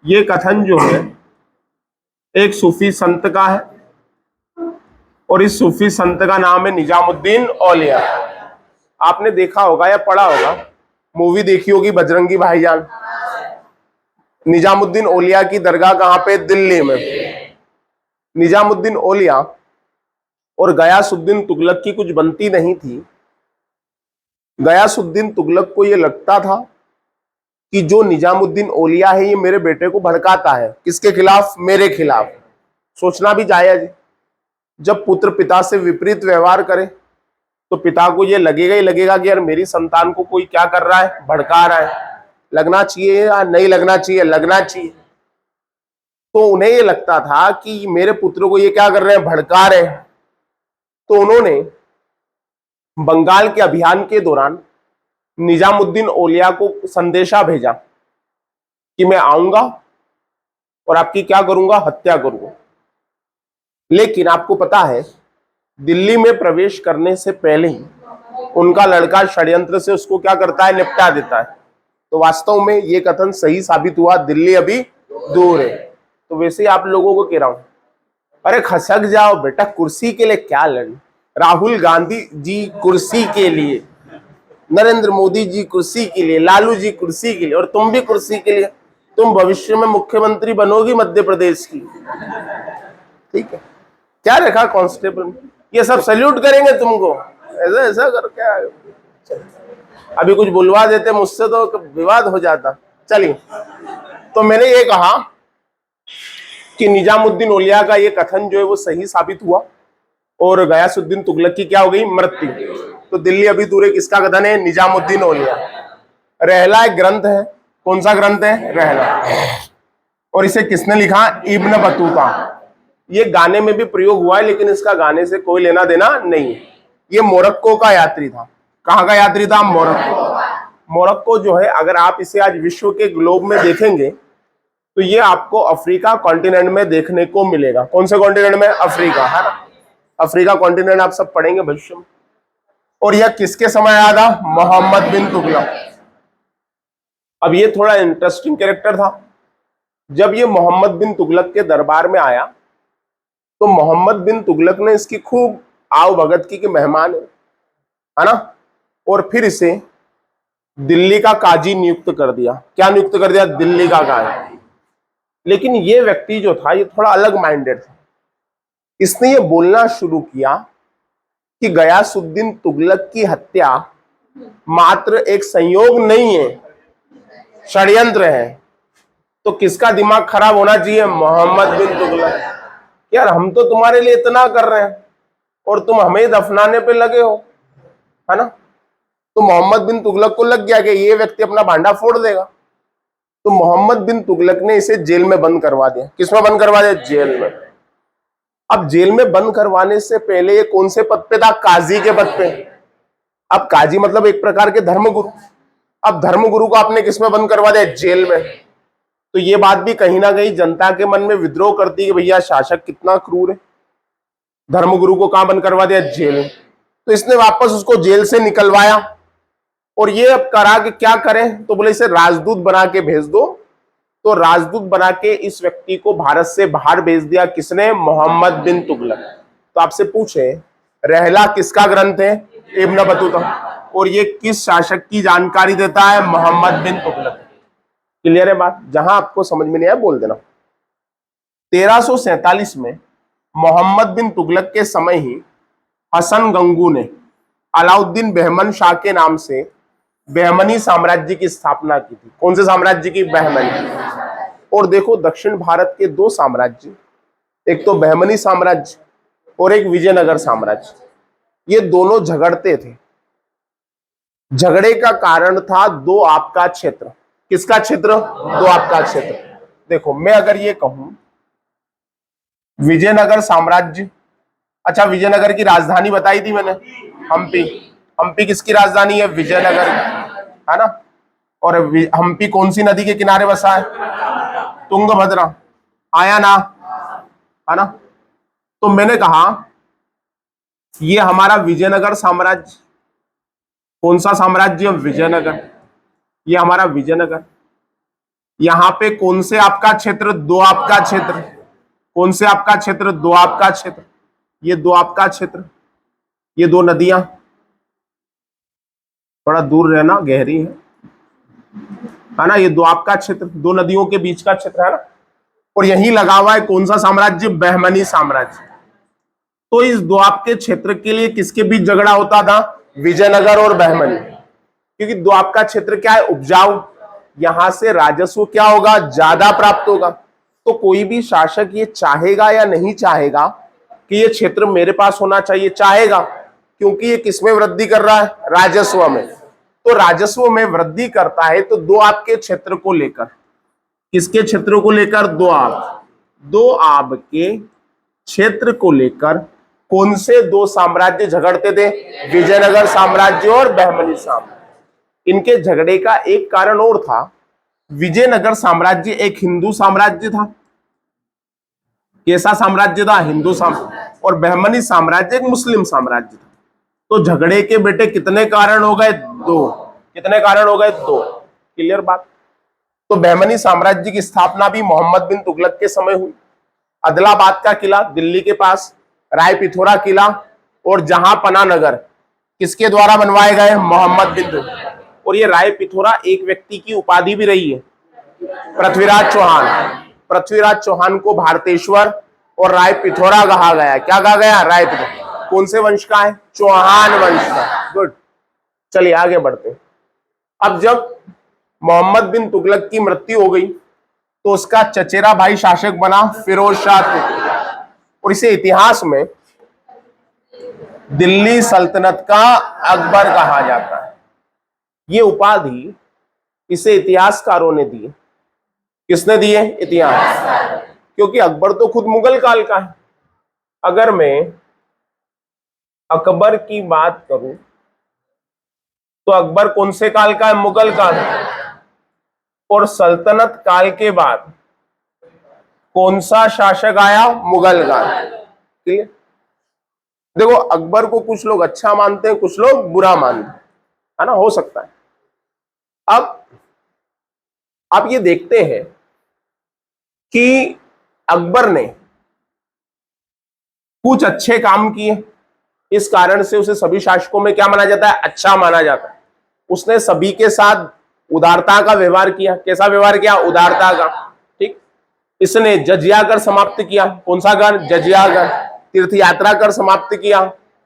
ये कथन जो है एक सूफी संत का है और इस सूफी संत का नाम है निजामुद्दीन औलिया। आपने देखा होगा या पढ़ा होगा, मूवी देखी होगी बजरंगी भाईजान। निजामुद्दीन औलिया की दरगाह कहां पे? दिल्ली में। निजामुद्दीन औलिया और गयासुद्दीन तुगलक की कुछ बनती नहीं थी। गयासुद्दीन तुगलक को यह लगता था कि जो निजामुद्दीन औलिया है ये मेरे बेटे को भड़काता है। किसके खिलाफ? मेरे खिलाफ। सोचना भी जायज है। जब पुत्र पिता से विपरीत व्यवहार करे तो पिता को ये लगेगा ही लगेगा कि यार मेरी संतान को कोई क्या कर रहा है, भड़का रहा है। लगना चाहिए या नहीं लगना चाहिए? लगना चाहिए। तो उन्हें ये लगता था कि मेरे पुत्र को ये क्या कर रहे हैं, भड़का रहे हैं। तो उन्होंने बंगाल के अभियान के दौरान निजामुद्दीन औलिया को संदेशा भेजा कि मैं आऊंगा और आपकी क्या करूंगा, हत्या करूंगा। लेकिन आपको पता है दिल्ली में प्रवेश करने से पहले ही उनका लड़का षड्यंत्र से उसको क्या करता है, निपटा देता है। तो वास्तव में ये कथन सही साबित हुआ, दिल्ली अभी दूर है। तो वैसे ही आप लोगों को कह रहा हूं, अरे खसक जाओ बेटा, कुर्सी के लिए क्या लड़ी। राहुल गांधी जी कुर्सी के लिए, नरेंद्र मोदी जी कुर्सी के लिए, लालू जी कुर्सी के लिए, और तुम भी कुर्सी के लिए। तुम भविष्य में मुख्यमंत्री बनोगी मध्य प्रदेश की, ठीक है। क्या रखा कांस्टेबल में, ये सब सैल्यूट करेंगे तुमको, ऐसा ऐसा कर क्या। अभी कुछ बुलवा देते मुझसे तो विवाद हो जाता। चलिए, तो मैंने ये कहा कि निजामुद्दीन औलिया का ये कथन जो है वो सही साबित हुआ और गयासुद्दीन तुगलक की क्या हो गई, मृत्यु। तो दिल्ली अभी दूर है, किसका कथन है, निजामुद्दीन औलिया। रहला एक ग्रंथ है। कौन सा ग्रंथ है? रहला। और इसे किसने लिखा? Ibn Battuta. ये गाने में भी प्रयोग हुआ है लेकिन इसका गाने से कोई लेना देना नहीं है। ये मोरक्को का यात्री था। कहां का यात्री था? मोरक्को। मोरक्को जो है, अगर आप इसे आज विश्व के ग्लोब में देखेंगे तो ये आपको अफ्रीका कॉन्टिनेंट में देखने को मिलेगा। कौन से कॉन्टिनेंट में? अफ्रीका, है ना। अफ्रीका कॉन्टिनेंट आप सब पढ़ेंगे भविष्य में। और यह किसके समय आया था? मोहम्मद बिन तुगलक। अब ये थोड़ा इंटरेस्टिंग कैरेक्टर था। जब ये मोहम्मद बिन तुगलक के दरबार में आया तो मोहम्मद बिन तुगलक ने इसकी खूब आव भगत की कि मेहमान है ना, और फिर इसे दिल्ली का काजी नियुक्त कर दिया। क्या नियुक्त कर दिया? दिल्ली का काजी। लेकिन ये व्यक्ति जो था ये थोड़ा अलग माइंडेड था। इसने ये बोलना शुरू किया कि गयासुद्दीन तुगलक की हत्या मात्र एक संयोग नहीं है, षड्यंत्र है। तो किसका दिमाग खराब होना चाहिए? मोहम्मद बिन तुगलक। यार हम तो तुम्हारे लिए इतना कर रहे हैं और तुम हमें दफनाने पे लगे हो, है ना। तो मोहम्मद बिन तुगलक को लग गया कि ये व्यक्ति अपना भांडा फोड़ देगा। तो मोहम्मद बिन तुगलक ने इसे जेल में बंद करवा दिया। किसमें बंद करवा दिया? जेल में। अब जेल में बंद करवाने से पहले ये कौन से पद पे था? काजी के पद पे। अब काजी मतलब एक प्रकार के धर्मगुरु। अब धर्मगुरु को आपने किसमें बंद करवा दिया? जेल में। तो ये बात भी कहीं ना कहीं जनता के मन में विद्रोह करती है कि भैया शासक कितना क्रूर है, धर्मगुरु को कहां बंद करवा दिया? जेल। तो इसने वापस उसको जेल से निकलवाया और ये अब करा कि क्या करें, तो बोले इसे राजदूत बना के भेज दो। तो राजदूत बना के इस व्यक्ति को भारत से बाहर भेज दिया। किसने? मोहम्मद बिन तुगलक। तो आपसे पूछे, रहला किसका ग्रंथ है? Ibn Battuta. और ये किस शासक की जानकारी देता है? मोहम्मद बिन तुगलक। क्लियर है बात? जहां आपको समझ में नहीं आया बोल देना। 1347 में मोहम्मद बिन तुगलक के समय ही हसन गंगू ने अलाउद्दीन बहमन शाह के नाम से बहमनी साम्राज्य की स्थापना की थी। कौन से साम्राज्य की? बहमनी। और देखो दक्षिण भारत के दो साम्राज्य, एक तो बहमनी साम्राज्य और एक विजयनगर साम्राज्य, ये दोनों झगड़ते थे। झगड़े का कारण था दो आपका क्षेत्र। किसका क्षेत्र? दो आपका क्षेत्र। देखो मैं अगर ये कहूं विजयनगर साम्राज्य, अच्छा विजयनगर की राजधानी बताई थी मैंने, हम्पी। हम्पी किसकी राजधानी है? विजयनगर, है ना। और हम्पी कौन सी नदी के किनारे बसा है? तुंगभद्रा। आया ना, है ना। तो मैंने कहा ये हमारा विजयनगर साम्राज्य। कौन सा साम्राज्य? विजयनगर। ये हमारा विजयनगर। यहां पे कौन से आपका क्षेत्र, दोआब का क्षेत्र, कौन से आपका क्षेत्र, दोआब का क्षेत्र, ये दोआब का क्षेत्र, ये दो नदियां, थोड़ा दूर रहना, गहरी है ना, ये दोआब का क्षेत्र, दो नदियों के बीच का क्षेत्र है ना। और यही लगा हुआ है कौन सा साम्राज्य, बहमनी साम्राज्य। तो इस दोआब के क्षेत्र के लिए किसके बीच झगड़ा होता था, विजयनगर और बहमनी, क्योंकि दोआब का क्षेत्र क्या है, उपजाऊ, यहां से राजस्व क्या होगा, ज्यादा प्राप्त होगा। तो कोई भी शासक ये चाहेगा या नहीं चाहेगा कि ये क्षेत्र मेरे पास होना चाहिए, चाहेगा, क्योंकि ये किसमें वृद्धि कर रहा है, राजस्व में। तो राजस्व में वृद्धि करता है, तो दोआब के क्षेत्र को लेकर, किसके क्षेत्र को लेकर, दोआब के क्षेत्र को लेकर कौन से दो साम्राज्य झगड़ते थे, विजयनगर साम्राज्य और बहमनी साम्राज्य। इनके झगड़े का एक कारण और था, विजयनगर साम्राज्य एक हिंदू साम्राज्य था, कैसा साम्राज्य था, हिंदू साम्राज्य, और बहमनी साम्राज्य एक मुस्लिम साम्राज्य था। तो झगड़े के बेटे कितने कारण हो गए, दो, कितने कारण हो गए, दो, क्लियर बात। तो बहमनी साम्राज्य की स्थापना भी मोहम्मद बिन तुगलक के समय हुई। अदलाबाद का किला दिल्ली के पास, राय पिथौरा किला और जहां पना नगर किसके द्वारा बनवाए गए, मोहम्मद बिन तुगलक। और ये राय पिथौरा एक व्यक्ति की उपाधि भी रही है, पृथ्वीराज चौहान। पृथ्वीराज चौहान को भारतेश्वर और राय पिथौरा कहा गया, क्या कहा गया, राय पिथौरा। कौन से वंश का है, चौहान वंश का। गुड, चलिए आगे बढ़ते। अब जब मोहम्मद बिन तुगलक की मृत्यु हो गई तो उसका चचेरा भाई शासक बना फिरोज शाह तुगलक, और इसे इतिहास में दिल्ली सल्तनत का अकबर कहा जाता है। ये उपाधि इसे इतिहासकारों ने दी। किसने दिए, इतिहास, क्योंकि अकबर तो खुद मुगल काल का है। अगर मैं अकबर की बात करूं तो अकबर कौन से काल का है, मुगल काल। और सल्तनत काल के बाद कौन सा शासक आया, मुगल काल। ठीक है, देखो अकबर को कुछ लोग अच्छा मानते हैं, कुछ लोग बुरा मानते है ना, हो सकता है। अब आप ये देखते हैं कि अकबर ने कुछ अच्छे काम किए, इस कारण से उसे सभी शासकों में क्या माना जाता है, अच्छा माना जाता है। उसने सभी के साथ उदारता का व्यवहार किया, कैसा व्यवहार किया, उदारता का। ठीक, इसने जजिया कर समाप्त किया, कौन सा कर, जजिया कर। तीर्थ यात्रा कर समाप्त किया,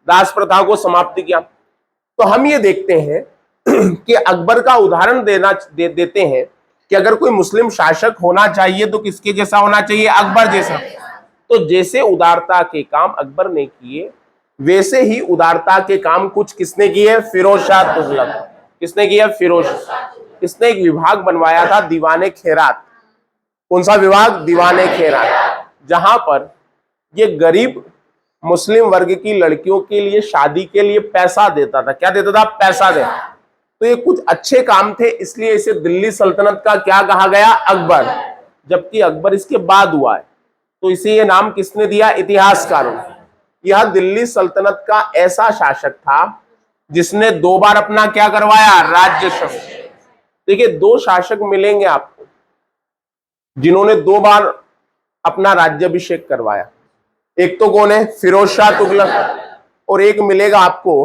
दास प्रथा को समाप्त किया। तो हम ये देखते हैं कि अकबर का उदाहरण देते हैं कि अगर कोई मुस्लिम शासक होना चाहिए तो किसके जैसा होना चाहिए, अकबर जैसा। तो जैसे उदारता के काम अकबर ने किए, वैसे ही उदारता के काम कुछ किसने किए, फिरोज शाह तुगलक। किसने किया, फिरोज। इसने एक विभाग बनवाया था, दीवाने खैरात। कौन सा विभाग, दीवाने खैरात, जहां पर ये गरीब मुस्लिम वर्ग की लड़कियों के लिए शादी के लिए पैसा देता था। क्या देता था, पैसा देता। तो ये कुछ अच्छे काम थे, इसलिए इसे दिल्ली सल्तनत का क्या कहा गया, अकबर। जबकि अकबर इसके बाद हुआ है, तो इसे ये नाम किसने दिया, इतिहासकारों। यह दिल्ली सल्तनत का ऐसा शासक था जिसने 2 बार अपना क्या करवाया, राज्याभिषेक। देखिए 2 शासक मिलेंगे आपको जिन्होंने 2 बार अपना राज्याभिषेक करवाया। एक तो कौन है, फिरोज शाह तुगलक, और एक मिलेगा आपको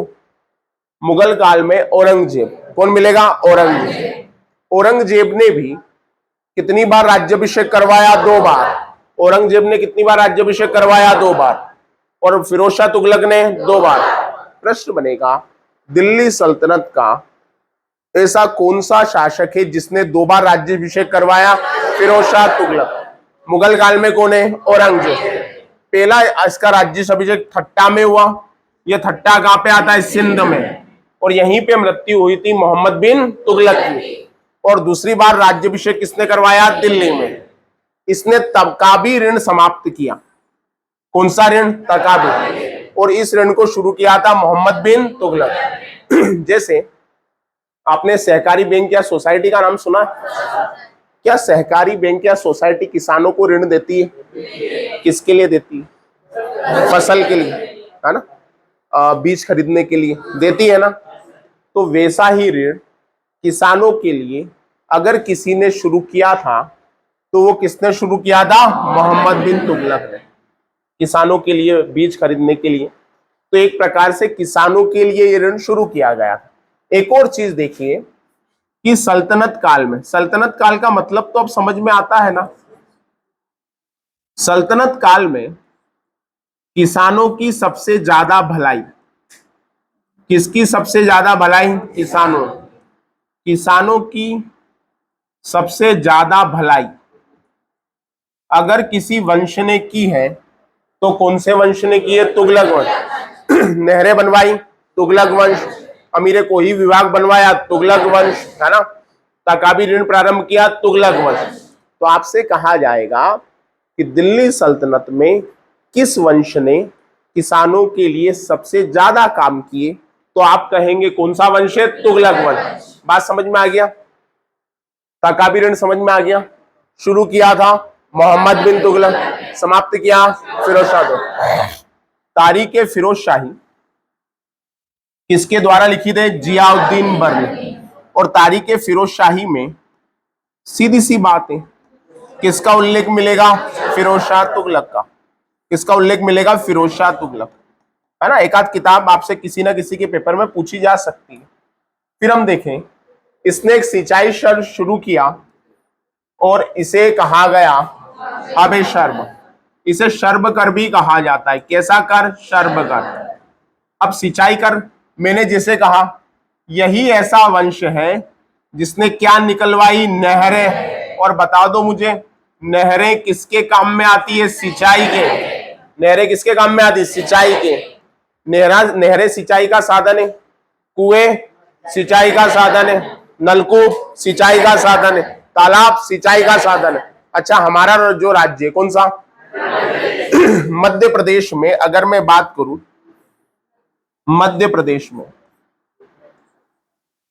मुगल काल में औरंगजेब। कौन मिलेगा, औरंगजेब। औरंगजेब ने भी कितनी बार राज्याभिषेक करवाया, 2 बार। औरंगजेब ने कितनी बार राज्याभिषेक करवाया, 2 बार। और फिरोज शाह तुगलक ने 2 बार। प्रश्न बनेगा, दिल्ली सल्तनत का ऐसा कौन सा शासक है जिसने 2 बार राज्याभिषेक करवाया, फिरोज शाह तुगलक। मुगल काल में कौन है, औरंगजेब। पहला इसका राज्याभिषेक ठट्टा में हुआ। यह ठट्टा कहां पे आता है, सिंध में, और यहीं पे मृत्यु हुई थी मोहम्मद बिन तुगलक की। और दूसरी बार राज्याभिषेक किसने करवाया, दिल्ली में। इसने तकाबी ऋण समाप्त किया। कौन सा ऋण, तकाबी। और इस ऋण को शुरू किया था मोहम्मद बिन तुगलक। जैसे आपने सहकारी बैंक या सोसाइटी का नाम सुना, क्या सहकारी बैंक या सोसाइटी किसानों को ऋण देती है, किसके लिए देती है, फसल के लिए, है ना, बीज खरीदने के लिए देती है ना। तो वैसा ही ऋण किसानों के लिए अगर किसी ने शुरू किया था तो वो किसने शुरू किया था? मोहम्मद बिन तुगलक ने, किसानों के लिए बीज खरीदने के लिए। तो एक प्रकार से किसानों के लिए ये ऋण शुरू किया गया था। एक और चीज देखिए कि सल्तनत काल में, सल्तनत काल का मतलब तो अब समझ में आता है ना। सल्तनत काल में किसानों की सबसे ज्यादा भलाई, किसकी सबसे ज्यादा भलाई? किसानों, किसानों की सबसे ज्यादा भलाई अगर किसी वंश ने की है तो कौन से वंश ने की है? तुगलक वंश। नहरें बनवाई, तुगलक वंश। अमीरे कोई विभाग बनवाया, तुगलक वंश, है ना। तकाबी ऋण प्रारंभ किया, तुगलक वंश। तो आपसे कहा जाएगा कि दिल्ली सल्तनत में किस वंश ने किसानों के लिए सबसे ज्यादा काम किए? तो आप कहेंगे कौन सा वंश है? तुगलक वंश। बात समझ में आ गया? तकाबी ऋण समझ में आ गया? शुरू किया था मोहम्मद बिन तुगलक, समाप्त किया फिरोज शाह। तारीख फिरोज शाही किसके द्वारा लिखित है? जियाउद्दीन बर्नी। और तारीख फिरोज शाही में सीधी सी बात है, किसका उल्लेख मिलेगा? फिरोज शाह तुगलक का। किसका उल्लेख मिलेगा? फिरोज शाह तुगलक, है ना। एक आध किताब आपसे किसी ना किसी के पेपर में पूछी जा सकती है। फिर हम देखें, इसने एक सिंचाई शर्ब शुरू किया और इसे कहा गया आबे शर्ब। इसे शर्ब कर भी कहा जाता है। कैसा कर? शर्ब कर। अब सिंचाई कर, मैंने जिसे कहा यही ऐसा वंश है जिसने क्या निकलवाई? नहरें। और बता दो मुझे, नहरें किसके काम में आती है? सिंचाई के। नहरें किसके काम में आती है? सिंचाई के। नहरें सिंचाई का साधन है, कुएं सिंचाई का साधन है, नलकूप सिंचाई का साधन है, तालाब सिंचाई का साधन है। अच्छा, हमारा जो राज्य है कौन सा? मध्य प्रदेश में अगर मैं बात करूं, मध्य प्रदेश में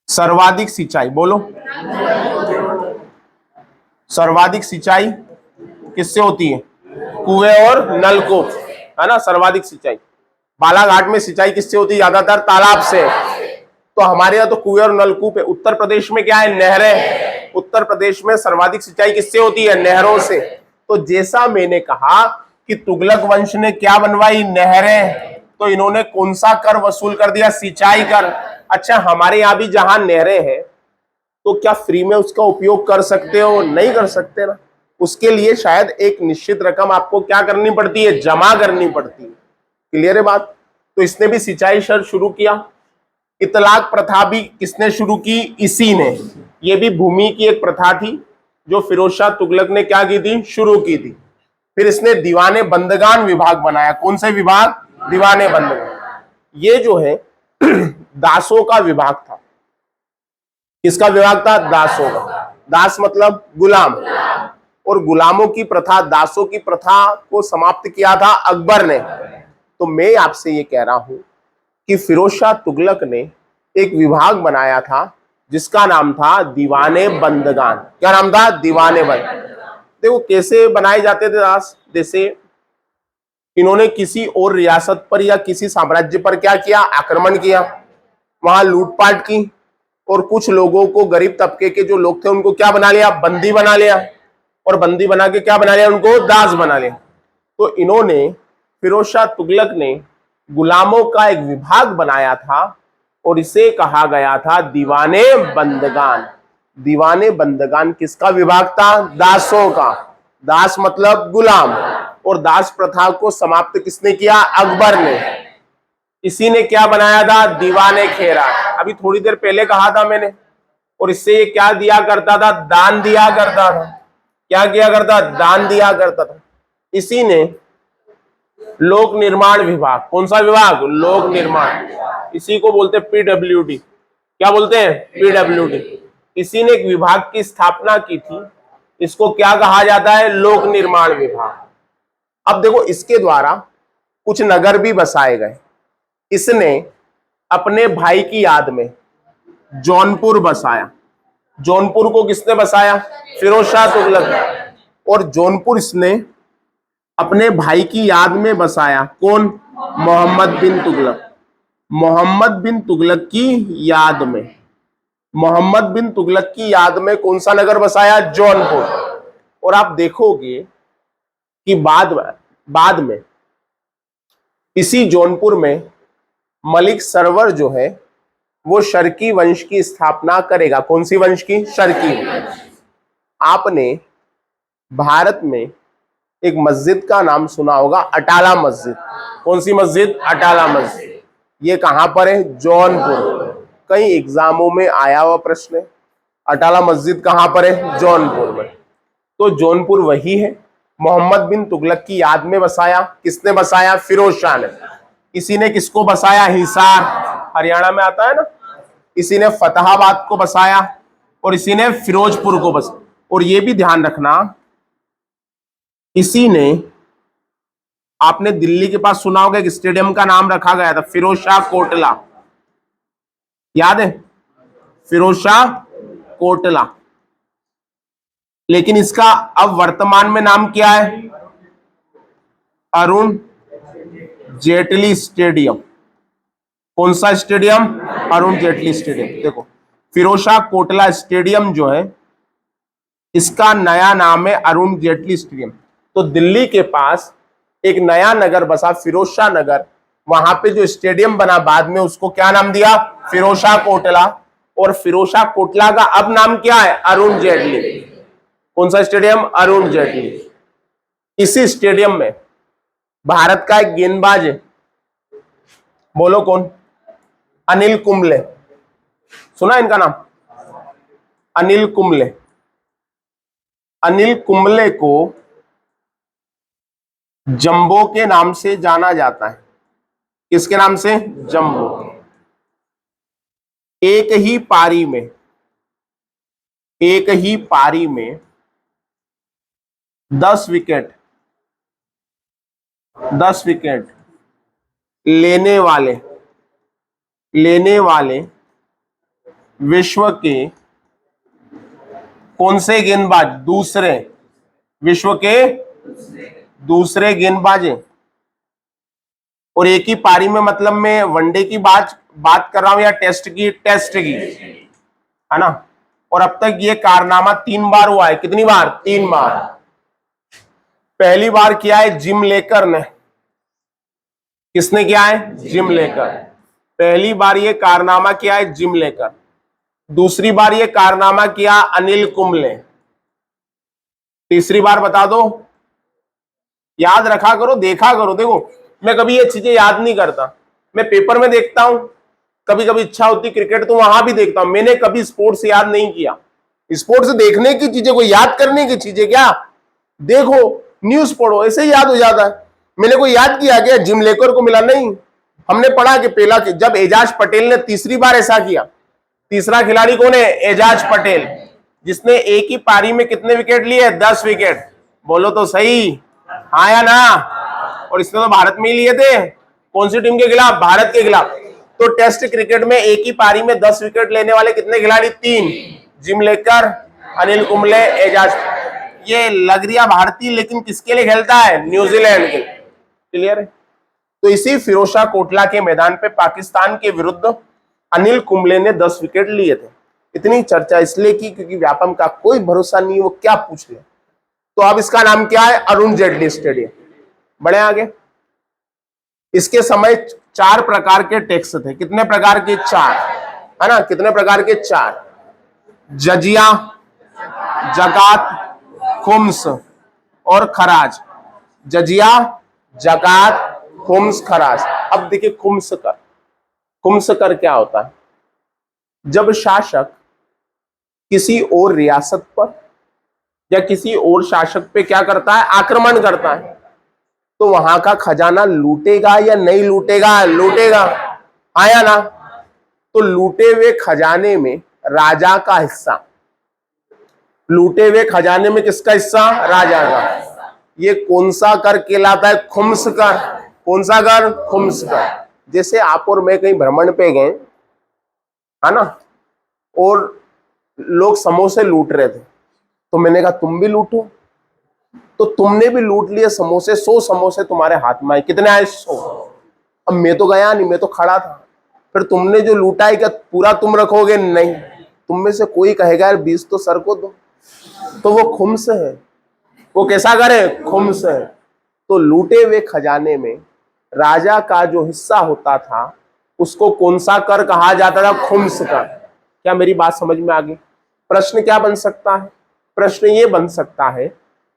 सर्वाधिक सिंचाई, बोलो, सर्वाधिक सिंचाई किससे होती है? कुएं और नलकूप, है ना। सर्वाधिक सिंचाई बालाघाट में सिंचाई किससे होती है? ज्यादातर तालाब से। तो हमारे यहाँ तो कुएं और नलकूप है। उत्तर प्रदेश में क्या है? नहरें। उत्तर प्रदेश में सर्वाधिक सिंचाई किससे होती है? नहरों से। तो जैसा मैंने कहा कि तुगलक वंश ने क्या बनवाई? नहरें। तो इन्होंने कौन सा कर वसूल कर दिया? सिंचाई कर। अच्छा, हमारे यहाँ भी जहां नहरें हैं तो क्या फ्री में उसका उपयोग कर सकते हो? नहीं कर सकते ना। उसके लिए शायद एक निश्चित रकम आपको क्या करनी पड़ती है? जमा करनी पड़ती है। क्लियर है बात? तो इसने भी सिंचाई शर्त शुरू किया। इतलाक प्रथा भी किसने शुरू की? इसी ने। ये भी भूमि की एक प्रथा थी जो फिरोज शाह तुगलक ने क्या की थी? शुरू की थी। फिर इसने दीवाने बंदगान विभाग बनाया। कौन से विभाग? दीवाने बंदगान। ये जो है दासों का विभाग था। किसका विभाग था? दासों का। दास मतलब गुलाम। और गुलामों की प्रथा, दासों की प्रथा को समाप्त किया था अकबर ने। तो मैं आपसे ये कह रहा हूं कि फिरोज शाह तुगलक ने एक विभाग बनाया था जिसका नाम था दीवाने बंदगान। क्या नाम था? दीवाने बंद। देखो कैसे बनाए जाते थे दास। जैसे इन्होंने किसी और रियासत पर या किसी साम्राज्य पर क्या किया? आक्रमण किया, वहां लूटपाट की, और कुछ लोगों को, गरीब तबके के जो लोग थे उनको क्या बना लिया? बंदी बना लिया। और बंदी बना के क्या बना लिया? उनको दास बना लिया। तो इन्होंने, फिरोज शाह तुगलक ने गुलामों का एक विभाग बनाया था और इसे कहा गया था दीवाने बंदगान। दीवाने बंदगान किसका विभाग था? दासों का। दास मतलब गुलाम। और दास प्रथा को समाप्त किसने किया? अकबर ने। इसी ने क्या बनाया था? दीवाने खेरा। अभी थोड़ी देर पहले कहा था मैंने। और इससे ये क्या दिया करता था? दान दिया करता था। क्या किया करता? दान दिया करता था। इसी ने लोक निर्माण विभाग, कौन सा विभाग? लोक निर्माण। इसी को बोलते हैं पीडब्ल्यूडी। क्या बोलते हैं? पीडब्ल्यूडी। इसी ने एक विभाग की स्थापना की थी। इसको क्या कहा जाता है? लोक निर्माण विभाग। अब देखो, इसके द्वारा कुछ नगर भी बसाए गए। इसने अपने भाई की याद में जौनपुर बसाया। जौनपुर को किसने बसाया? फिरोज शाह तुगलक। और जौनपुर इसने अपने भाई की याद में बसाया। कौन? मोहम्मद बिन तुगलक। मोहम्मद बिन तुगलक की याद में। मोहम्मद बिन तुगलक की याद में कौन सा नगर बसाया? जौनपुर। और आप देखोगे कि बाद में इसी जौनपुर में मलिक सरवर जो है वो शर्की वंश की स्थापना करेगा। कौन सी वंश की? शर्की। आपने भारत में एक मस्जिद का नाम सुना होगा, अटाला मस्जिद। कौन सी मस्जिद? अटाला मस्जिद। ये कहां पर है? जौनपुर। कई एग्जामों में आया हुआ प्रश्न है, अटाला मस्जिद कहां पर है? जौनपुर में। तो जौनपुर वही है, मोहम्मद बिन तुगलक की याद में बसाया। किसने बसाया? फिरोज शाह ने। किसी ने किसको बसाया? हिसार, हरियाणा में आता है ना। इसी ने फतेहाबाद को बसाया और इसी ने फिरोजपुर को बसाया। और ये भी ध्यान रखना, इसी ने, आपने दिल्ली के पास सुना होगा एक स्टेडियम का नाम रखा गया था, फिरोज शाह कोटला। याद है? फिरोज शाह कोटला। लेकिन इसका अब वर्तमान में नाम क्या है? अरुण जेटली स्टेडियम। कौन सा स्टेडियम? अरुण जेटली स्टेडियम। देखो, फिरोज शाह कोटला स्टेडियम जो है इसका नया नाम है अरुण जेटली स्टेडियम। तो दिल्ली के पास एक नया नगर बसा, फिरोज शाह नगर। वहां पे जो स्टेडियम बना बाद में, उसको क्या नाम दिया? फिरोज शाह कोटला। और फिरोज शाह कोटला का अब नाम क्या है? अरुण जेटली। कौन सा स्टेडियम? अरुण जेटली। इसी स्टेडियम में भारत का एक गेंदबाज है, बोलो कौन? अनिल कुंबले। सुना इनका नाम? अनिल कुंबले। अनिल कुंबले को जंबो के नाम से जाना जाता है। किसके नाम से? जंबो। एक ही पारी में 10 विकेट लेने वाले विश्व के कौन से गेंदबाज? विश्व के दूसरे गेंदबाज हैं। और एक ही पारी में मतलब मैं वनडे की बात कर रहा हूं या टेस्ट की है ना। और अब तक ये कारनामा 3 बार हुआ है। कितनी बार? 3 बार। पहली बार किया है जिम लेकर ने। किसने किया है? जिम लेकर। पहली बार ये कारनामा किया है जिम लेकर। दूसरी बार ये कारनामा किया अनिल कुंबले। तीसरी बार बता दो। याद रखा करो, देखा करो। देखो, मैं कभी ये चीजें याद नहीं करता, मैं पेपर में देखता हूं, कभी कभी इच्छा होती क्रिकेट तो वहां भी देखता हूं। मैंने कभी स्पोर्ट्स याद नहीं किया। स्पोर्ट्स देखने की चीजें, कोई याद करने की चीजें क्या? देखो, न्यूज पढ़ो, ऐसे ही याद हो जाता है। मैंने कोई याद किया क्या? जिम लेकर को मिला? नहीं। हमने पढ़ा कि पहला, जब एजाज पटेल ने तीसरी बार ऐसा किया। तीसरा खिलाड़ी कौन है? एजाज पटेल, जिसने एक ही पारी में कितने विकेट लिए? 10 विकेट। बोलो तो सही, हाँ या ना? और इसने तो भारत में ही लिए थे। कौन सी टीम के खिलाफ? भारत के खिलाफ। तो टेस्ट क्रिकेट में एक ही पारी में 10 विकेट लेने वाले कितने खिलाड़ी? 3। जिम लेकर, अनिल कुंबले, एजाज। ये लग रहा भारतीय, लेकिन किसके लिए खेलता है? न्यूजीलैंड के। क्लियर है? तो इसी फिरोज शाह कोटला के मैदान पे पाकिस्तान के विरुद्ध अनिल कुंबले ने 10 विकेट लिए थे। इतनी चर्चा इसलिए की क्योंकि व्यापम का कोई भरोसा नहीं, वो क्या पूछ ले। तो अब इसका नाम क्या है? अरुण जेटली स्टेडियम। बढ़े आगे। इसके समय 4 प्रकार के टैक्स थे। कितने प्रकार के? 4, है ना। कितने प्रकार के? 4। जजिया, जकात, खुम्स और खराज। जजिया, जकात, खुम्स, खराज। अब देखिए, खुम्स कर क्या होता है? जब शासक किसी और रियासत पर या किसी और शासक पे क्या करता है? आक्रमण करता है, तो वहां का खजाना लूटेगा या नहीं लूटेगा? लूटेगा, आया ना। तो लूटे हुए खजाने में राजा का हिस्सा। लूटे हुए खजाने में किसका हिस्सा? राजा का। ये कौन सा कर कहलाता है? खुम्स कर। कौन सा कर? खुम्स कर। जैसे आप और मैं कहीं भ्रमण पे गए, है ना, और लोग समोसे लूट रहे थे, तो मैंने कहा तुम भी लूटो। तो तुमने भी लूट लिए समोसे, 100 समोसे तुम्हारे हाथ में आए। कितने आए? 100। अब मैं तो गया नहीं, मैं तो खड़ा था। फिर तुमने जो लूटा है क्या पूरा तुम रखोगे? नहीं। तुम में से कोई कहेगा यार 20 तो सर को दो, तो वो खुम्स है। वो कैसा करे? खुम्स है। तो लूटे हुए खजाने में राजा का जो हिस्सा होता था उसको कौन सा कर कहा जाता था? खुम्स कर। क्या मेरी बात समझ में आ गई? प्रश्न क्या बन सकता है? प्रश्न ये बन सकता है,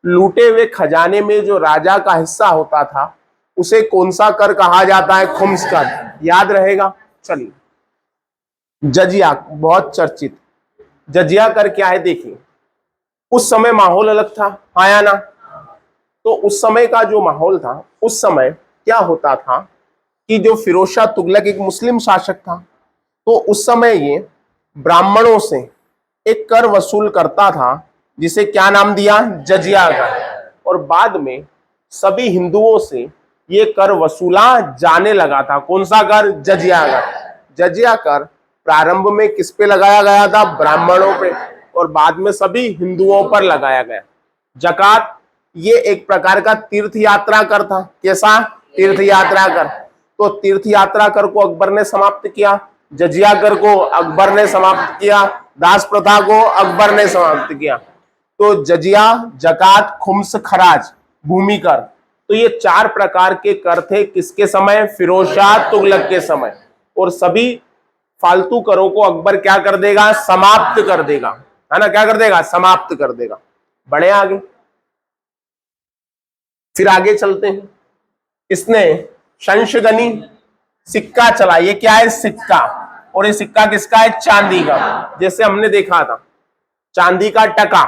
लूटे हुए खजाने में जो राजा का हिस्सा होता था उसे कौन सा कर कहा जाता है? खुम्स कर। याद रहेगा। चलिए, जजिया बहुत चर्चित। जजिया कर क्या है देखिए। उस समय माहौल अलग था, हाँ या ना? तो उस समय का जो माहौल था, उस समय क्या होता था कि जो फिरोज शाह तुगलक एक मुस्लिम शासक था, तो उस समय ये ब्राह्मणों से एक कर वसूल करता था जिसे क्या नाम दिया? जजिया कर। और बाद में सभी हिंदुओं से ये कर वसूला जाने लगा था। कौन सा कर? जजिया कर। जजिया कर प्रारंभ में किस पे लगाया गया था? ब्राह्मणों पे, और बाद में सभी हिंदुओं पर लगाया गया। जकात ये एक प्रकार का तीर्थ यात्रा कर था। कैसा? तीर्थ यात्रा कर। तो तीर्थ यात्रा कर को अकबर ने समाप्त किया, जजिया कर को अकबर ने समाप्त किया, दास प्रथा को अकबर ने समाप्त किया। तो जजिया, जकात, खुम्स, खराज, भूमि कर, तो ये 4 प्रकार के कर थे। किसके समय? फिरोज शाह तुगलक के समय। और सभी फालतू करों को अकबर क्या कर देगा? समाप्त कर देगा, है ना? क्या कर देगा? समाप्त कर देगा। बढ़े आगे, फिर आगे चलते हैं। इसने शंशगनी सिक्का चला। ये क्या है? सिक्का। और ये सिक्का किसका है? चांदी का। जैसे हमने देखा था चांदी का टका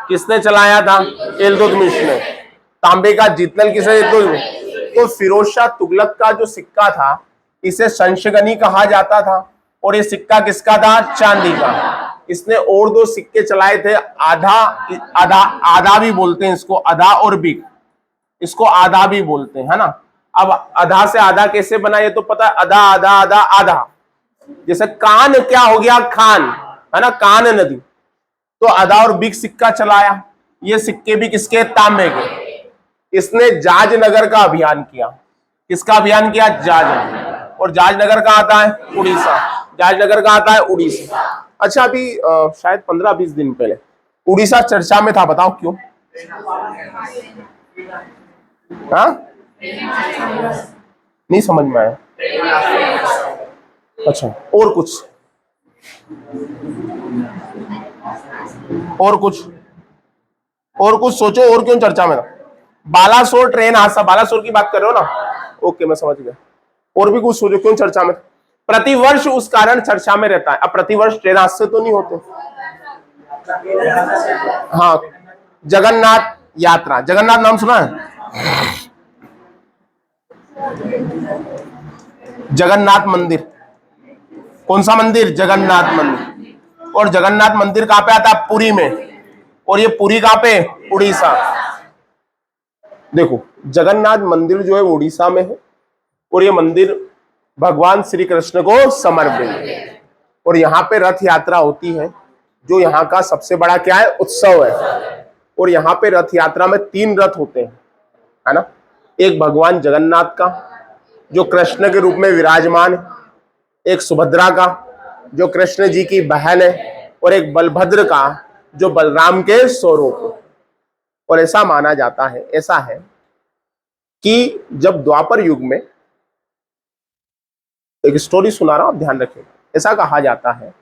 किसने चलाया था? इल्तुतमिश ने। तांबे का जितल किसने? इल्तुतमिश। तो फिरोज शाह तुगलक का जो सिक्का था इसे शंशगनी कहा जाता था, और ये सिक्का किसका था? चांदी का। इसने और 2 सिक्के चलाए थे, आधा आधा आधा भी बोलते हैं इसको, आधा और बिग, इसको आधा भी बोलते हैं, है ना? अब आधा से आधा कैसे बना ये तो पता है, आधा आधा आधा आधा। जैसे कान क्या हो गया? खान, है ना? कान नदी। तो आधा और बिग सिक्का चलाया। ये सिक्के भी किसके? तांबे के। इसने जाजनगर का अभियान किया। किसका अभियान किया? जाजनगर। और जाजनगर कहाँ आता है? उड़ीसा। जाजनगर कहाँ आता है? उड़ीसा। अच्छा, अभी शायद 15-20 दिन पहले उड़ीसा चर्चा में था, बताओ क्यों? हाँ, नहीं समझ में आया। अच्छा, और कुछ? और कुछ सोचो, और क्यों चर्चा में था? बालासोर ट्रेन हादसा, बालासोर की बात कर रहे हो ना? ओके, मैं समझ गया। और भी कुछ सोचो, क्यों चर्चा में? प्रतिवर्ष उस कारण चर्चा में रहता है। अब प्रतिवर्ष ट्रेन हादसे तो नहीं होते। हाँ, जगन्नाथ यात्रा, जगन्नाथ नाम सुना है? जगन्नाथ मंदिर। कौन सा मंदिर? जगन्नाथ मंदिर। और जगन्नाथ मंदिर कहां पे आता है? पुरी में। और ये पुरी कहां पे? उड़ीसा। देखो, जगन्नाथ मंदिर जो है उड़ीसा में है, और ये मंदिर भगवान श्री कृष्ण को समर्पित है। और यहाँ पे रथ यात्रा होती है, जो यहाँ का सबसे बड़ा क्या है? उत्सव है। और यहाँ पे रथ यात्रा में 3 रथ होते हैं, है ना? एक भगवान जगन्नाथ का जो कृष्ण के रूप में विराजमान है, एक सुभद्रा का जो कृष्ण जी की बहन है, और एक बलभद्र का जो बलराम के स्वरूप है। और ऐसा माना जाता है, ऐसा है कि जब द्वापर युग में, एक स्टोरी सुना रहा हूं, आप ध्यान रखिएगा, ऐसा कहा जाता है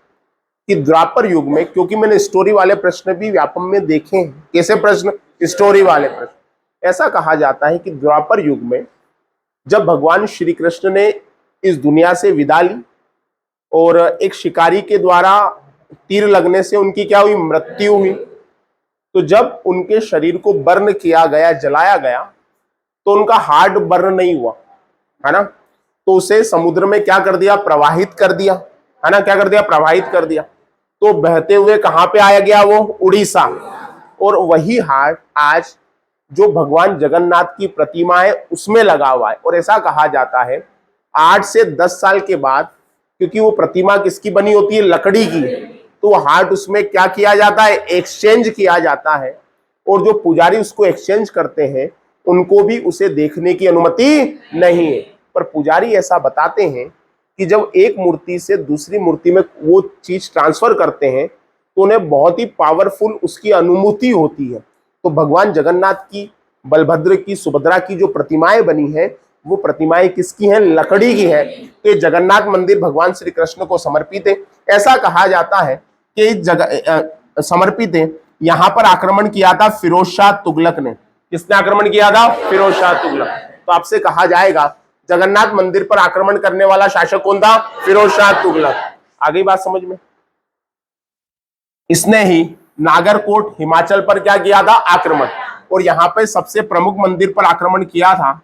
कि द्वापर युग में, क्योंकि मैंने स्टोरी वाले प्रश्न भी व्यापम में देखे हैं। कैसे प्रश्न? स्टोरी वाले प्रश्न। ऐसा कहा जाता है कि द्वापर युग में जब भगवान श्री कृष्ण ने इस दुनिया से विदा ली, और एक शिकारी के द्वारा तीर लगने से उनकी क्या हुई? मृत्यु हुई। तो जब उनके शरीर को बर्न किया गया, जलाया गया, तो उनका हार्ट बर्न नहीं हुआ, है ना? तो उसे समुद्र में क्या कर दिया? प्रवाहित कर दिया, है ना? क्या कर दिया? प्रवाहित कर दिया। तो बहते हुए कहां पे आया गया? वो उड़ीसा। और वही हार्ट आज जो भगवान जगन्नाथ की प्रतिमा है उसमें लगा हुआ है। और ऐसा कहा जाता है 8 से 10 साल के बाद, क्योंकि वो प्रतिमा किसकी बनी होती है? लकड़ी की, तो हार्ट उसमें क्या किया जाता है? एक्सचेंज किया जाता है। और जो पुजारी उसको एक्सचेंज करते हैं उनको भी उसे देखने की अनुमति नहीं है। पर पुजारी ऐसा बताते हैं कि जब एक मूर्ति से दूसरी मूर्ति में वो चीज ट्रांसफर करते हैं तो उन्हें बहुत ही पावरफुल उसकी अनुभूति होती है। तो भगवान जगन्नाथ की, बलभद्र की, सुभद्रा की जो प्रतिमाएं बनी है वो प्रतिमाएं किसकी हैं? लकड़ी की है। तो ये जगन्नाथ मंदिर भगवान श्री कृष्ण को समर्पित है। ऐसा कहा जाता है कि इस जगह समर्पित है। यहां पर आक्रमण किया था फिरोज शाह तुगलक ने। किसने आक्रमण किया था? फिरोज शाह तुगलक। तो आपसे कहा जाएगा जगन्नाथ मंदिर पर आक्रमण करने वाला शासक कौन था? फिरोज शाह तुगलक। आ गई बात समझ में? इसने ही नागरकोट हिमाचल पर क्या किया था? आक्रमण। और यहाँ पे सबसे प्रमुख मंदिर पर आक्रमण किया था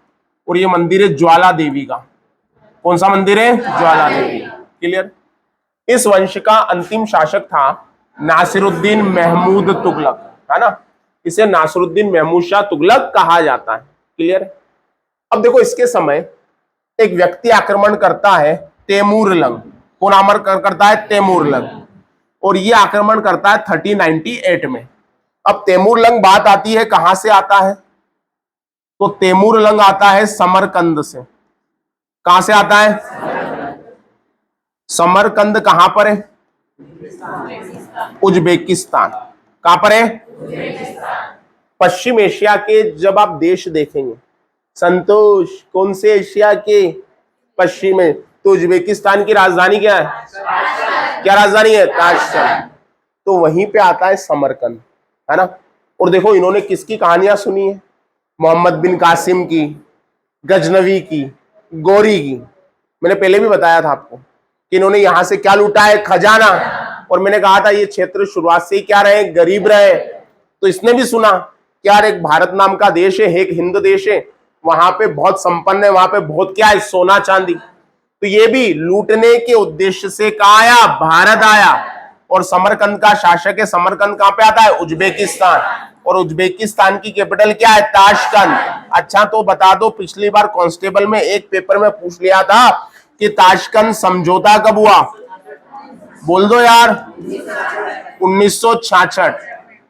और ये मंदिर है ज्वाला देवी का। कौन सा मंदिर है? ज्वाला देवी। क्लियर? इस वंश का अंतिम शासक था नासिरुद्दीन महमूद तुगलक, है ना। इसे नासिरुद्दीन महमूद शाह तुगलक कहा जाता है। क्लियर? अब देखो इसके समय एक व्यक्ति आक्रमण करता है तैमूरलंग। कौन आक्रमण करता है? तैमूरलंग। और ये आक्रमण करता है 1398 में। अब तैमूरलंग बात आती है कहां से आता है? तो तैमूरलंग आता है समरकंद से। कहां से आता है? समरकंद कहां पर है? उज्बेकिस्तान। कहां पर है? पश्चिम एशिया के जब आप देश देखेंगे, संतोष कौन से एशिया के? पश्चिम में। तो उज्बेकिस्तान की राजधानी क्या है? क्या राजधानी है? ताशकंद। तो वहीं पे आता है समरकंद, है ना। और देखो इन्होंने किसकी कहानियां सुनी है? मोहम्मद बिन कासिम की, गजनवी की, गौरी की। मैंने पहले भी बताया था आपको कि इन्होंने यहां से क्या लूटा है? खजाना। और मैंने कहा था ये क्षेत्र शुरुआत से ही क्या रहे? गरीब रहे। तो इसने भी सुना कि यार एक भारत नाम का देश है, एक हिंद देश है, वहां पे बहुत संपन्न है, वहां पे बहुत क्या है? सोना चांदी। तो ये भी लूटने के उद्देश्य से कहा आया? भारत आया। और समरकंद का शासक है। समरकंद कहां पे आता है? उज्बेकिस्तान। और उज्बेकिस्तान की कैपिटल क्या है? ताशकंद। अच्छा तो बता दो, पिछली बार कांस्टेबल में एक पेपर में पूछ लिया था कि ताशकंद समझौता कब हुआ? बोल दो यार। 1966।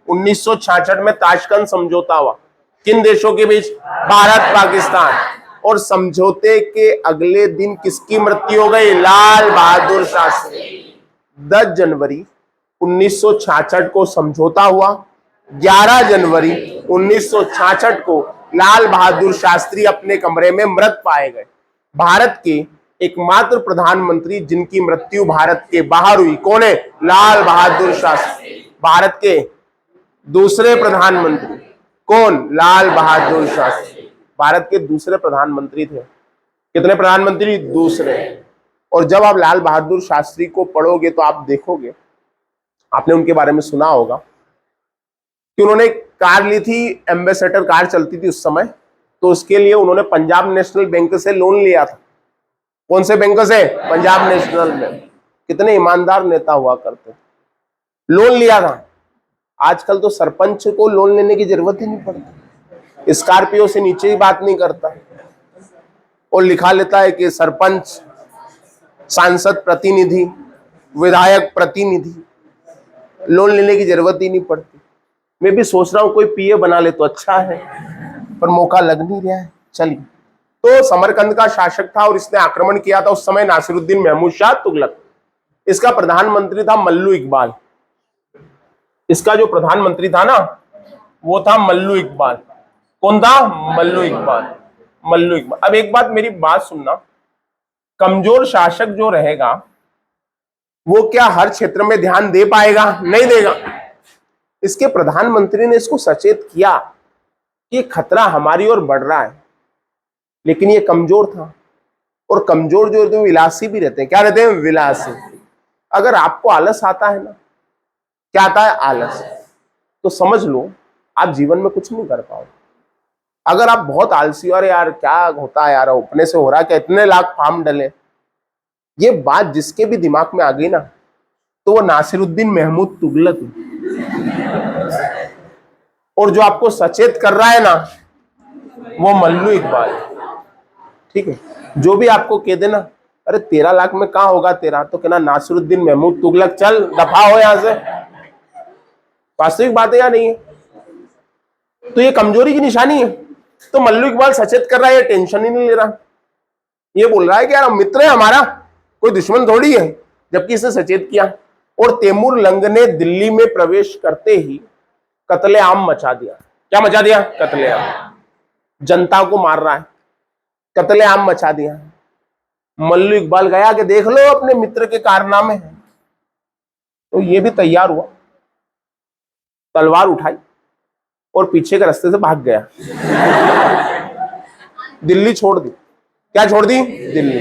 1966 में ताशकंद समझौता हुआ। किन देशों के बीच? भारत पाकिस्तान। और समझौते के अगले दिन किसकी मृत्यु हो गई? लाल बहादुर शास्त्री। 10 जनवरी 1966 को समझौता हुआ। 11 जनवरी 1966 को लाल बहादुर शास्त्री अपने कमरे में मृत पाए गए। भारत के एकमात्र प्रधानमंत्री जिनकी मृत्यु भारत के बाहर हुई कौन है? लाल बहादुर शास्त्री। भारत के दूसरे प्रधानमंत्री कौन? लाल बहादुर शास्त्री। भारत के दूसरे प्रधानमंत्री थे। कितने प्रधानमंत्री? दूसरे। और जब आप लाल बहादुर शास्त्री को पढ़ोगे तो आप देखोगे, आपने उनके बारे में सुना होगा कि उन्होंने कार ली थी, एम्बेसडर कार चलती थी उस समय। तो उसके लिए उन्होंने पंजाब नेशनल बैंक से लोन लिया था। कौन से बैंक से? Punjab national bank. कितने ईमानदार नेता हुआ करते, लोन लिया था। आजकल तो सरपंच को लोन लेने की जरूरत ही नहीं पड़ती, स्कॉर्पियो से नीचे ही बात नहीं करता और लिखा लेता है कि सरपंच, सांसद प्रतिनिधि, विधायक प्रतिनिधि। लोन लेने की जरूरत ही नहीं पड़ती। मैं भी सोच रहा हूं कोई पीए बना ले तो अच्छा है, पर मौका लग नहीं रहा है। चलिए, तो समरकंद का शासक था और इसने आक्रमण किया था उस समय नासिरुद्दीन महमूद शाह तुगलक। इसका प्रधानमंत्री था मल्लू इकबाल। इसका जो प्रधानमंत्री था ना, वो था मल्लू इकबाल। कौन था? मल्लू इकबाल। मल्लू इकबाल। अब एक बात मेरी बात सुनना, कमजोर शासक जो रहेगा वो क्या हर क्षेत्र में ध्यान दे पाएगा? नहीं देगा। इसके प्रधानमंत्री ने इसको सचेत किया कि खतरा हमारी ओर बढ़ रहा है, लेकिन ये कमजोर था। और कमजोर जो रहते हैं विलासी भी रहते हैं। क्या रहते हैं? विलासी। अगर आपको आलस आता है ना, क्या आता है? आलस। तो समझ लो आप जीवन में कुछ नहीं कर पाओगे। अगर आप बहुत आलसी हो, अरे यार क्या होता है यार, अपने से हो रहा है क्या, इतने लाख फार्म डले, ये बात जिसके भी दिमाग में आ गई ना, तो वो नासिरुद्दीन महमूद तुगलक है। और जो आपको सचेत कर रहा है ना, वो मल्लू इकबाल। ठीक है, जो भी आपको कह देना अरे 13 लाख में कहां होगा तेरा, तो कहना नासिरुद्दीन महमूद तुगलक, चल दफा हो यहां से। वास्तविक बात है या नहीं है? तो ये कमजोरी की निशानी है। तो मल्लू इकबाल सचेत कर रहा है, ये टेंशन ही नहीं ले रहा। ये बोल रहा है कि यार मित्र है हमारा, कोई दुश्मन थोड़ी है, जबकि इसे सचेत किया। और तैमूर लंग ने दिल्ली में प्रवेश करते ही कत्लेआम मचा दिया। क्या मचा दिया? कत्लेआम। जनता को मार रहा है, कत्लेआम मचा दिया। मल्लू इकबाल गया कि देख लो अपने मित्र के कारनामे हैं, तो ये भी तैयार हुआ, तलवार उठाई और पीछे के रास्ते से भाग गया। दिल्ली छोड़ दी। क्या छोड़ दी? दिल्ली।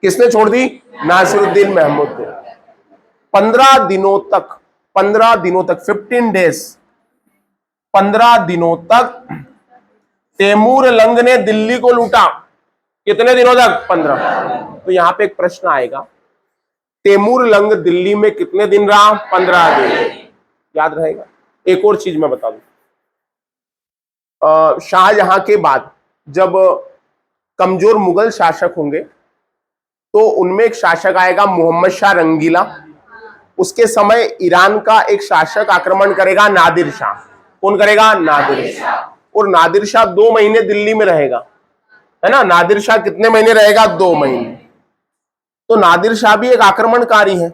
किसने छोड़ दी? नासिरुद्दीन महमूद ने। 15 दिनों तक 15 डेज 15 दिनों तक तैमूर लंग ने दिल्ली को लूटा। कितने दिनों तक? 15। तो यहां पे एक प्रश्न आएगा, तैमूर लंग दिल्ली में कितने दिन रहा? 15 दिन। याद रहेगा। एक और चीज मैं बता दूं, शाहजहां के बाद जब कमजोर मुगल शासक होंगे तो उनमें एक शासक आएगा मोहम्मद शाह रंगीला। उसके समय ईरान का एक शासक आक्रमण करेगा, नादिर शाह। कौन करेगा? नादिर शाह। और नादिर शाह 2 महीने दिल्ली में रहेगा, है ना। नादिर शाह कितने महीने रहेगा? 2 महीने। तो नादिर शाह भी एक आक्रमणकारी है।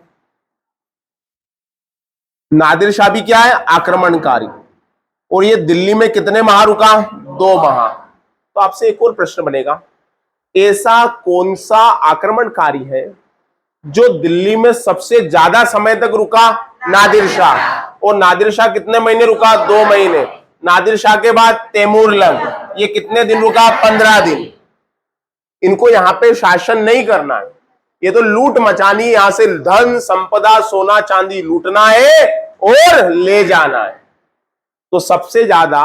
नादिर शाह भी क्या है? आक्रमणकारी। और ये दिल्ली में कितने माह रुका? 2 माह। तो आपसे एक और प्रश्न बनेगा, ऐसा कौन सा आक्रमणकारी है जो दिल्ली में सबसे ज्यादा समय तक रुका? नादिर शाह। और नादिर शाह कितने महीने रुका? 2 महीने। नादिर शाह के बाद तैमूर लंग, ये कितने दिन रुका? 15 दिन। इनको यहां पे शासन नहीं करना है, ये तो लूट मचानी, यहां से धन संपदा सोना चांदी लूटना है और ले जाना है। तो सबसे ज्यादा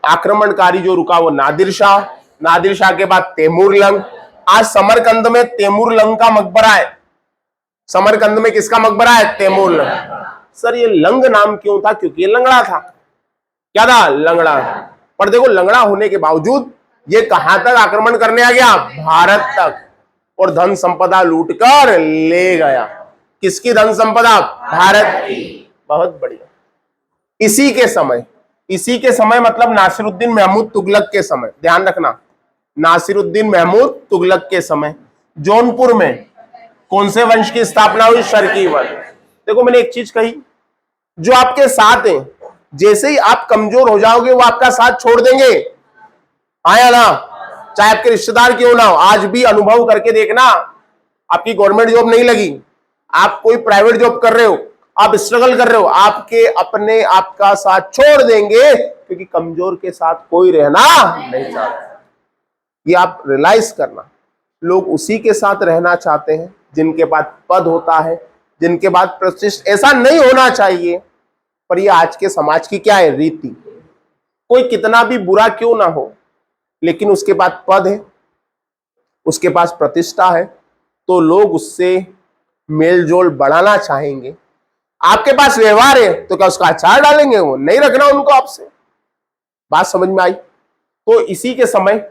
आक्रमणकारी जो रुका वो नादिर शाह। नादिर शाह के बाद तैमूर लंग। आज समरकंद में तैमूर लंग का मकबरा है। समरकंद में किसका मकबरा है? तैमूर लंग। सर ये लंग नाम क्यों था? क्योंकि ये लंगड़ा था। क्या था? लंगड़ा। पर देखो, लंगड़ा होने के बावजूद ये कहां तक आक्रमण करने आ गया? भारत तक। और धन संपदा लूटकर ले गया। किसकी धन संपदा? भारत की। बहुत बढ़िया। इसी के समय मतलब नासिरुद्दीन महमूद तुगलक के समय, ध्यान रखना, नासिरुद्दीन महमूद तुगलक के समय जौनपुर में कौन से वंश की स्थापना हुई? शर्की वंश। देखो मैंने एक चीज कही, जो आपके साथ हैं, जैसे ही आप कमजोर हो जाओगे वो आपका साथ छोड़ देंगे। आया ना? चाहे आपके रिश्तेदार क्यों ना हो। आज भी अनुभव करके देखना, आपकी गवर्नमेंट जॉब नहीं लगी, आप कोई प्राइवेट जॉब कर रहे हो, आप स्ट्रगल कर रहे हो, आपके अपने आपका साथ छोड़ देंगे, क्योंकि कमजोर के साथ कोई रहना नहीं चाहता। ये आप रियलाइज करना, लोग उसी के साथ रहना चाहते हैं जिनके पास पद होता है, जिनके पास प्रतिष्ठा। ऐसा नहीं होना चाहिए, पर ये आज के समाज की क्या है? रीति। कोई कितना भी बुरा क्यों ना हो, लेकिन उसके पास पद है, उसके पास प्रतिष्ठा है, तो लोग उससे मेलजोल बढ़ाना चाहेंगे। आपके पास व्यवहार है तो क्या उसका अचार डालेंगे? वो नहीं रखना उनको आपसे। बात समझ में आई? तो इसी के समय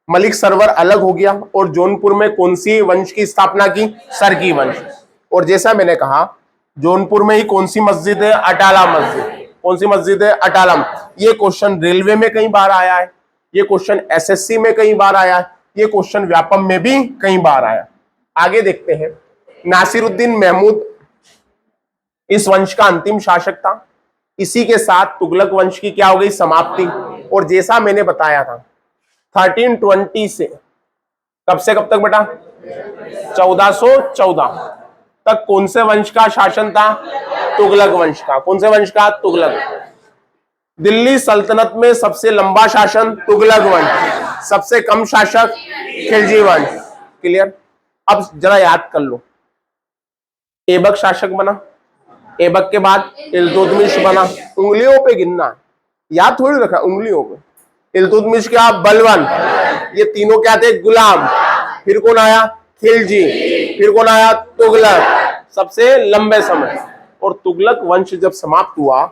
मलिक सरवर अलग हो गया और जौनपुर में कौन सी वंश की स्थापना की? सरकी वंश। और जैसा मैंने कहा, जौनपुर में ही कौन सी मस्जिद है? अटाला मस्जिद। कौन सी मस्जिद है? अटाला। ये क्वेश्चन रेलवे में कई बार आया है, ये क्वेश्चन एसएससी में कई बार आया है, ये क्वेश्चन व्यापम में भी कई बार आया। आगे देखते हैं। नासिरुद्दीन महमूद इस वंश का अंतिम शासक था। इसी के साथ तुगलक वंश की क्या हो गई? समाप्ति। और जैसा मैंने बताया था, 1320 से कब से कब तक बेटा? 1414 तक कौन से वंश का शासन था? तुगलक वंश का। कौन से वंश का? तुगलक। दिल्ली सल्तनत में सबसे लंबा शासन तुगलक वंश, सबसे कम शासक खिलजी वंश। क्लियर? अब जरा याद कर लो, ऐबक शासक बना, ऐबक के बाद इल्तुतमिश बना। उंगलियों पे गिनना है, याद थोड़ी रखा, उंगलियों पे। इल्तुतमिश क्या? बलवन। ये तीनों क्या थे? गुलाम। फिर कौन आया? खिलजी। फिर कौन आया? तुगलक। सबसे लंबे समय। और तुगलक वंश जब समाप्त हुआ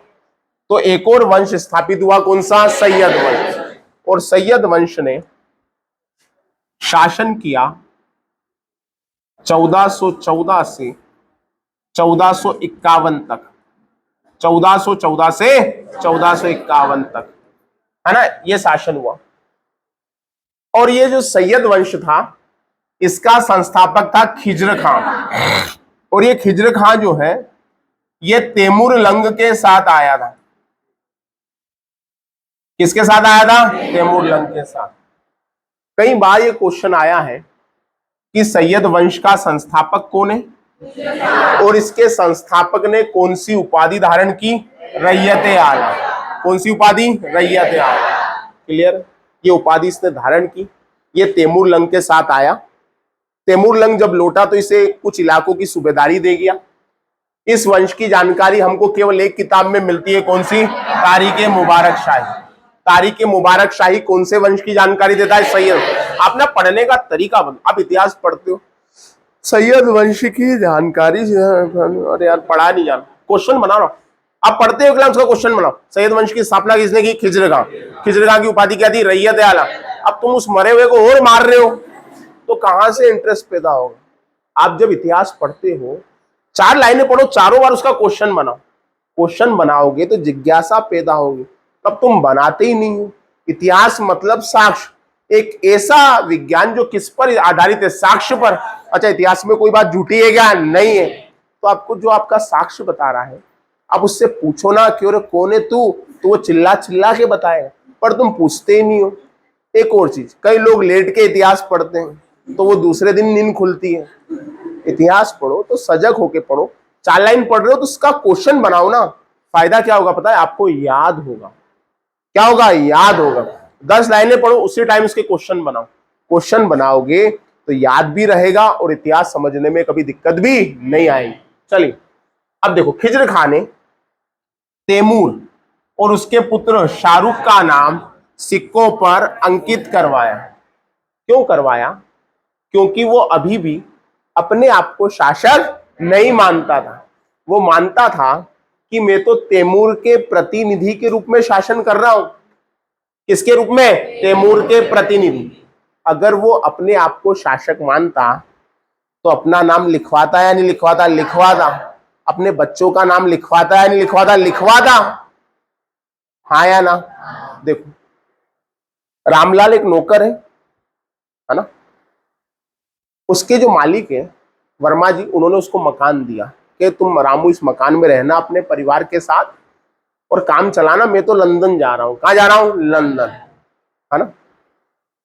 तो एक और वंश स्थापित हुआ। कौन सा? सैयद वंश। और सैयद वंश ने शासन किया 1414 से 1451 तक। 1414 से 1451 तक, है ना, ये शासन हुआ। और ये जो सैयद वंश था, इसका संस्थापक था खिज्र खां, और ये खिज्र खां जो है ये तैमूर लंग के साथ आया था। किसके साथ आया था? तैमूर लंग के साथ। कई बार ये क्वेश्चन आया है कि सैयद वंश का संस्थापक कौन है और इसके संस्थापक ने कौन सी उपाधि धारण की? रैयत आला। कौन सी उपाधि? रैयत आला। क्लियर? ये उपाधि इसने धारण की। ये तैमूर लंग के साथ आया। तैमूर लंग जब लौटा तो इसे कुछ इलाकों की सूबेदारी दे गया। इस वंश की जानकारी हमको केवल एक किताब में मिलती है, कौन सी? तारीख मुबारक शाही। तारीख मुबारक शाही कौन से वंश की जानकारी देता है? सैयद। आपने पढ़ने का तरीका आप इतिहास पढ़ते हो, सैयद वंश की जानकारी, अरे यार पढ़ा नहीं जाना, क्वेश्चन बना रहा। आप पढ़ते हो उसका क्वेश्चन बनाओ। सैयद वंश की स्थापना किसने की? खिज्र खां। खिज्र खां की उपाधि क्या थी? रैयत आला। अब तुम उस मरे हुए को और मार रहे हो तो कहां से इंटरेस्ट पैदा होगा? आप जब इतिहास पढ़ते हो, 4 लाइनें पढ़ो, चारों बार उसका क्वेश्चन बनाओ। क्वेश्चन बनाओगे तो जिज्ञासा पैदा होगी। अब तुम बनाते ही नहीं हो। इतिहास मतलब साक्ष्य, एक ऐसा विज्ञान जो किस पर आधारित है? साक्ष्य पर। अच्छा, इतिहास में कोई बात झूठी है क्या? नहीं है। तो आपको जो आपका साक्ष्य बता रहा है, आप उससे पूछो ना कि कौन है तू, तो वो चिल्ला चिल्ला के बताएगा, पर तुम पूछते ही नहीं हो। एक और चीज, कई लोग लेट के इतिहास पढ़ते हैं तो वो दूसरे दिन नींद खुलती है। इतिहास पढ़ो तो सजग होके पढ़ो। 4 लाइन पढ़ रहे हो तो उसका क्वेश्चन बनाओ ना। फायदा क्या होगा पता है? आपको याद होगा। क्या होगा? याद होगा। 10 लाइनें पढ़ो, उसी टाइम उसके क्वेश्चन बनाओ। क्वेश्चन बनाओगे तो याद भी रहेगा और इतिहास समझने में कभी दिक्कत भी नहीं आएगी। चलिए अब देखो, खिज्र खां ने तैमूर और उसके पुत्र शाहरुख का नाम सिक्कों पर अंकित करवाया। क्यों करवाया? क्योंकि वो अभी भी अपने आप को शासक नहीं मानता था। वो मानता था कि मैं तो तैमूर के प्रतिनिधि के रूप में शासन कर रहा हूं। किसके रूप में? तैमूर के प्रतिनिधि। अगर वो अपने आप को शासक मानता तो अपना नाम लिखवाता या नहीं लिखवाता? लिखवाता। अपने बच्चों का नाम लिखवाता या नहीं लिखवाता? लिखवाता। हाँ या ना? देखो, रामलाल एक नौकर है ना? उसके जो मालिक है वर्मा जी, उन्होंने उसको मकान दिया कि तुम रामू इस मकान में रहना अपने परिवार के साथ और काम चलाना, मैं तो लंदन जा रहा हूं। कहां जा रहा हूं? लंदन, है ना?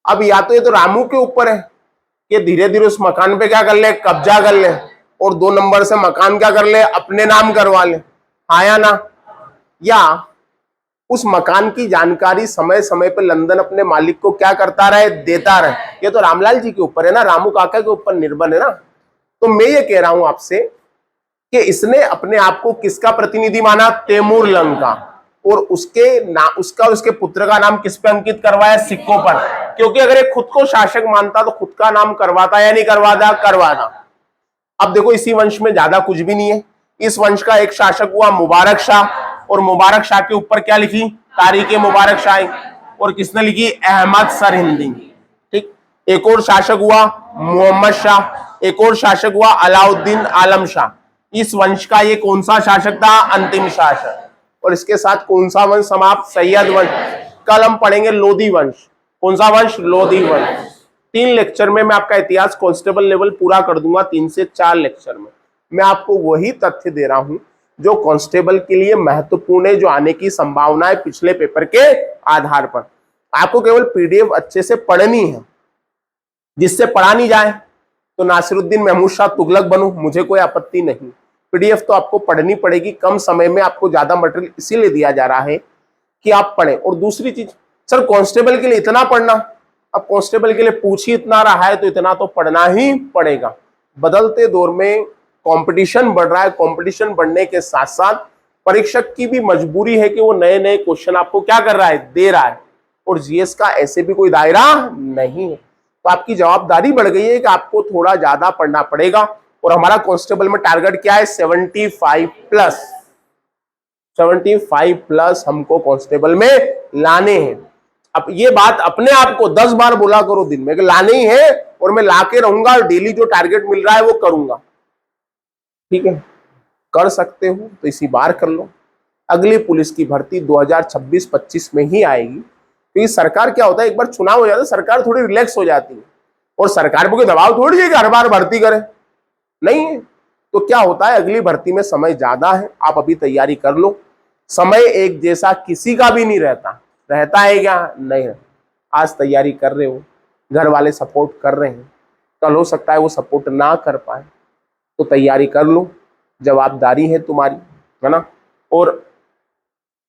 अब या तो ये तो रामू के ऊपर है कि धीरे धीरे उस मकान पे क्या कर ले? कब्जा कर ले, और 2 नंबर से मकान क्या कर ले? अपने नाम करवा ले। हाँ या ना? या उस मकान की जानकारी समय समय पर लंदन अपने मालिक को क्या करता रहे? देता रहे। ये तो रामलाल जी के ऊपर है ना, रामू काका के ऊपर निर्भर है ना। तो मैं ये कह रहा हूं आपसे कि इसने अपने आप को किसका प्रतिनिधि माना? तैमूर लंग का। और उसका और उसके पुत्र का नाम किस पे अंकित करवाया? सिक्कों पर। क्योंकि अगर ये खुद को शासक मानता तो खुद का नाम करवाता या नहीं करवाता? करवाता। अब देखो, इसी वंश में ज्यादा कुछ भी नहीं है। इस वंश का एक शासक हुआ मुबारक शाह, और मुबारक शाह के ऊपर क्या लिखी? तारीख मुबारक शाही। और किसने लिखी? अहमद सरहिंदी। ठीक। एक और शासक हुआ मोहम्मद शाह। एक और शासक हुआ अलाउद्दीन आलम शाह। इस वंश का ये कौन सा शासक था? अंतिम शासक। और इसके साथ कौन सा वंश समाप्त? सैयद वंश। कल हम पढ़ेंगे लोधी वंश। कौन सा वंश? लोधी वंश। 3 लेक्चर में मैं आपका इतिहास कांस्टेबल लेवल पूरा कर दूंगा। 3 से 4 लेक्चर में मैं आपको वही तथ्य दे रहा हूं जो कांस्टेबल के लिए महत्वपूर्ण है, जो आने की संभावना है पिछले पेपर के आधार पर। आपको केवल पीडीएफ अच्छे से पढ़नी है। जिससे पढ़ा नहीं जाए तो नासिरुद्दीन महमूद शाह तुगलक बनूं, मुझे कोई आपत्ति नहीं। पीडीएफ तो आपको पढ़नी पड़ेगी। कम समय में आपको ज्यादा मटेरियल इसीलिए दिया जा रहा है कि आप पढ़ें। और दूसरी चीज, सर कांस्टेबल के लिए इतना पढ़ना, अब कांस्टेबल के लिए पूछ ही इतना रहा है तो इतना तो पढ़ना ही पड़ेगा। बदलते दौर में कंपटीशन बढ़ रहा है। कंपटीशन बढ़ने के साथ साथ परीक्षक की भी मजबूरी है कि वो नए नए क्वेश्चन आपको क्या कर रहा है? दे रहा है। और जीएस का ऐसे भी कोई दायरा नहीं है, तो आपकी जवाबदारी बढ़ गई है कि आपको थोड़ा ज्यादा पढ़ना पड़ेगा। और हमारा कांस्टेबल में टारगेट क्या है? 75 प्लस। 75 प्लस हमको कांस्टेबल में लाने हैं। अब ये बात अपने आप को 10 बार बोला करो दिन में कि लाने ही है, और मैं लाके रहूंगा और डेली जो टारगेट मिल रहा है वो करूंगा। ठीक है, कर सकते हो तो इसी बार कर लो। अगली पुलिस की भर्ती 2026-25 में ही आएगी। क्योंकि सरकार क्या होता है, एक बार चुनाव हो जाता है सरकार थोड़ी रिलैक्स हो जाती है। और सरकार पर कोई दबाव थोड़ी है कि हर बार भर्ती करे, नहीं है। तो क्या होता है, अगली भर्ती में समय ज्यादा है, आप अभी तैयारी कर लो। समय एक जैसा किसी का भी नहीं रहता, रहता है क्या, नहीं। आज तैयारी कर रहे हो, घर वाले सपोर्ट कर रहे हैं, कल हो सकता है वो सपोर्ट ना कर पाए, तो तैयारी कर लो, जवाबदारी है तुम्हारी, है ना। और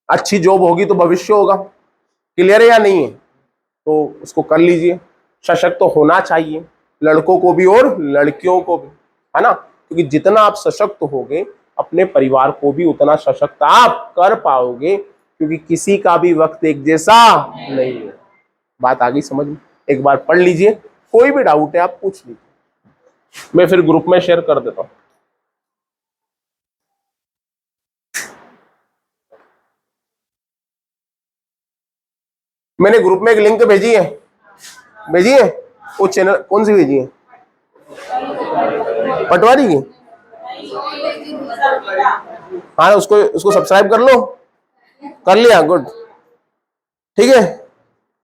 अच्छी जॉब होगी तो भविष्य होगा, क्लियर है या नहीं है, तो उसको कर लीजिए। सशक्त तो होना चाहिए, लड़कों को भी और लड़कियों को भी, है ना, क्योंकि जितना आप सशक्त होगे अपने परिवार को भी उतना सशक्त आप कर पाओगे, क्योंकि किसी का भी वक्त एक जैसा नहीं है। बात आ गई समझ में, एक बार पढ़ लीजिए, कोई भी डाउट है आप पूछ लीजिए, मैं फिर ग्रुप में शेयर कर देता हूं। मैंने ग्रुप में एक लिंक भेजी है, वो चैनल कौन सी भेजी है, पटवारी की, हाँ उसको सब्सक्राइब कर लो, कर लिया, गुड, ठीक है।